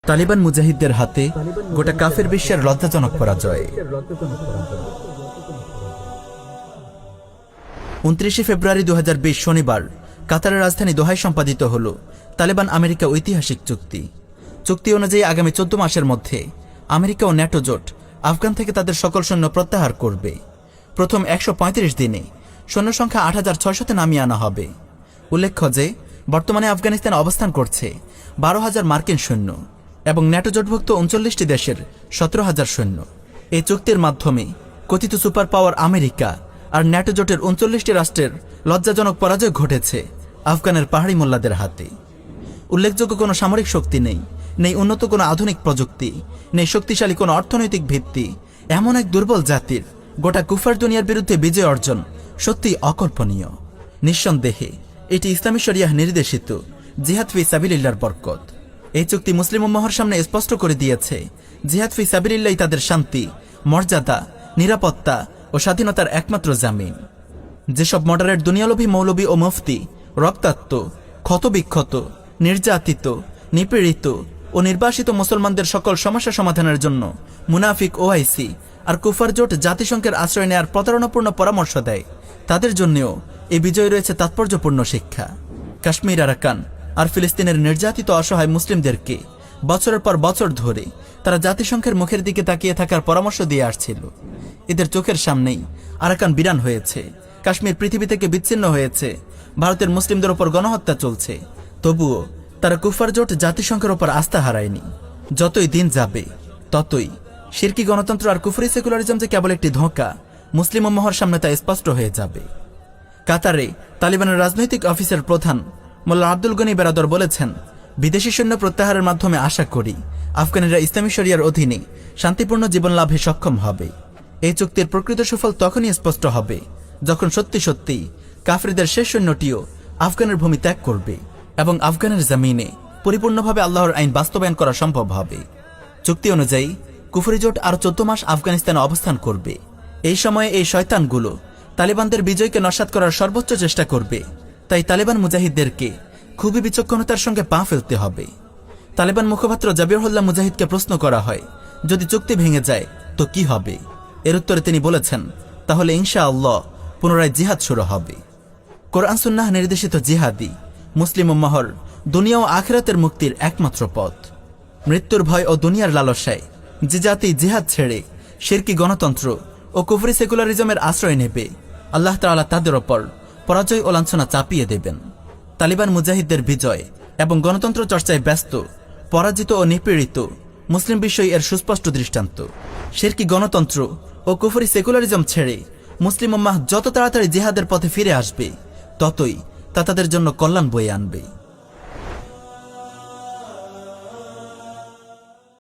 তালিবান মুজাহিদদের হাতে গোটা কাফের বিশ্বের লজ্জাজনক পরাজয়। 29 ফেব্রুয়ারি 2020 শনিবার কাতারের রাজধানী দোহায় সম্পাদিত হল তালেবান আমেরিকা ঐতিহাসিক চুক্তি। চুক্তি অনুযায়ী আগামী 14 মাসের মধ্যে আমেরিকা ও ন্যাটো জোট আফগান থেকে তাদের সকল সৈন্য প্রত্যাহার করবে। প্রথম 135 দিনে সৈন্য সংখ্যা 8600-তে নামিয়ে আনা হবে। উল্লেখ্য যে বর্তমানে আফগানিস্তানে অবস্থান করছে 12,000 মার্কিন সৈন্য এবং ন্যাটো জোটভুক্ত 39টি দেশের 17,000 সৈন্য। এই চুক্তির মাধ্যমে কথিত সুপার পাওয়ার আমেরিকা আর ন্যাটো জোটের 39টি রাষ্ট্রের লজ্জাজনক পরাজয় ঘটেছে আফগানের পাহাড়ি মোল্লাদের হাতে। উল্লেখযোগ্য কোনো সামরিক শক্তি নেই, নেই উন্নত কোনো আধুনিক প্রযুক্তি, নেই শক্তিশালী কোনো অর্থনৈতিক ভিত্তি। এমন এক দুর্বল জাতির গোটা কুফার দুনিয়ার বিরুদ্ধে বিজয় অর্জন সত্যিই অকল্পনীয়। নিঃসন্দেহে এটি ইসলামী শরিয়াহ নির্দেশিত জিহাদ ফি সাবিলিল্লাহর বরকত। এই চুক্তি মুসলিম উম্মাহর সামনে স্পষ্ট করে দিয়েছে জিহাদ ফি সাবিলিল্লাহ তাদের শান্তি, মর্যাদা, নিরাপত্তা ও স্বাধীনতার একমাত্র জামিন। যেসব মডারেট দুনিয়ালোভী মৌলবী ও মুফতি রক্তাক্ত, ক্ষতবিক্ষত, নির্যাতিত, নিপীড়িত ও নির্বাসিত মুসলমানদের সকল সমস্যা সমাধানের জন্য মুনাফিক, ওআইসি আর কুফার জোট জাতিসংঘের আশ্রয় নেয়ার প্রতারণাপূর্ণ পরামর্শ দেয়, তাদের জন্যও এই বিজয় রয়েছে তাৎপর্যপূর্ণ শিক্ষা। কাশ্মীর, আরাকান আর ফিলিস্তিনের নির্যাতিত অসহায় মুসলিমদেরকে বছরের পর বছর ধরে তারা জাতিসংঘের মুখের দিকে তাকিয়ে থাকার পরামর্শ দিয়ে আসছিল। এদের চোখের সামনেই আরাকান বিরান হয়েছে, কাশ্মীর পৃথিবী থেকে বিচ্ছিন্ন হয়েছে, ভারতের মুসলিমদের ওপর গণহত্যা চলছে। তবুও তারা কুফার জোট জাতিসংঘের ওপর আস্থা হারায়নি। যতই দিন যাবে ততই শিরকি গণতন্ত্র আর কুফরি সেকুলারিজম যে কেবল একটি ধোঁকা, মুসলিম উম্মাহর সামনে তা স্পষ্ট হয়ে যাবে। কাতারে তালিবানের রাজনৈতিক অফিসের প্রধান মোল্লা আব্দুল গনি বেরাদর বলেছেন, বিদেশি সৈন্য প্রত্যাহারের মাধ্যমে আশা করি আফগানিরা ইসলামী শরিয়ার অধীনে শান্তিপূর্ণ জীবন লাভে সক্ষম হবে। এই চুক্তির প্রকৃত সুফল তখনই স্পষ্ট হবে যখন সত্যি সত্যি কাফরিদের শেষ সৈন্যটিও আফগানের ভূমি ত্যাগ করবে এবং আফগানের জমিনে পরিপূর্ণভাবে আল্লাহর আইন বাস্তবায়ন করা সম্ভব হবে। চুক্তি অনুযায়ী কুফরি জোট আরও 14 মাস আফগানিস্তানে অবস্থান করবে। এই সময়ে এই শয়তানগুলো তালিবানদের বিজয়কে নস্যাৎ করার সর্বোচ্চ চেষ্টা করবে। তাই তালেবান মুজাহিদদেরকে খুবই বিচক্ষণতার সঙ্গে পা ফেলতে হবে। তালেবান মুখপাত্র জাবিরুল্লাহ মুজাহিদকে প্রশ্ন করা হয়, যদি চুক্তি ভেঙে যায় তো কি হবে? এর উত্তরে তিনি বলেছেন, তাহলে ইনশাআল্লাহ পুনরায় জিহাদ শুরু হবে। কোরআন সুন্নাহ নির্দেশিত জিহাদি মুসলিম উম্মাহর দুনিয়া ও আখিরাতের মুক্তির একমাত্র পথ। মৃত্যুর ভয় ও দুনিয়ার লালসায় যে জাতি জিহাদ ছেড়ে শিরকি গণতন্ত্র ও কুফরি সেকুলারিজমের আশ্রয় নেবে, আল্লাহ তাআলা তাদের ওপর পরাজয় ও লাঞ্ছনা চাপিয়ে দেবেন। তালিবান মুজাহিদদের বিজয় এবং গণতন্ত্র চর্চায় ব্যস্ত, পরাজিত ও নিপীড়িত মুসলিম বিশ্বই এর সুস্পষ্ট দৃষ্টান্ত। শিরকি গণতন্ত্র ও কুফরি সেকুলারিজম ছেড়ে মুসলিম উম্মাহ যত তাড়াতাড়ি জিহাদের পথে ফিরে আসবে, ততই তা তাদের জন্য কল্যাণ বয়ে আনবে।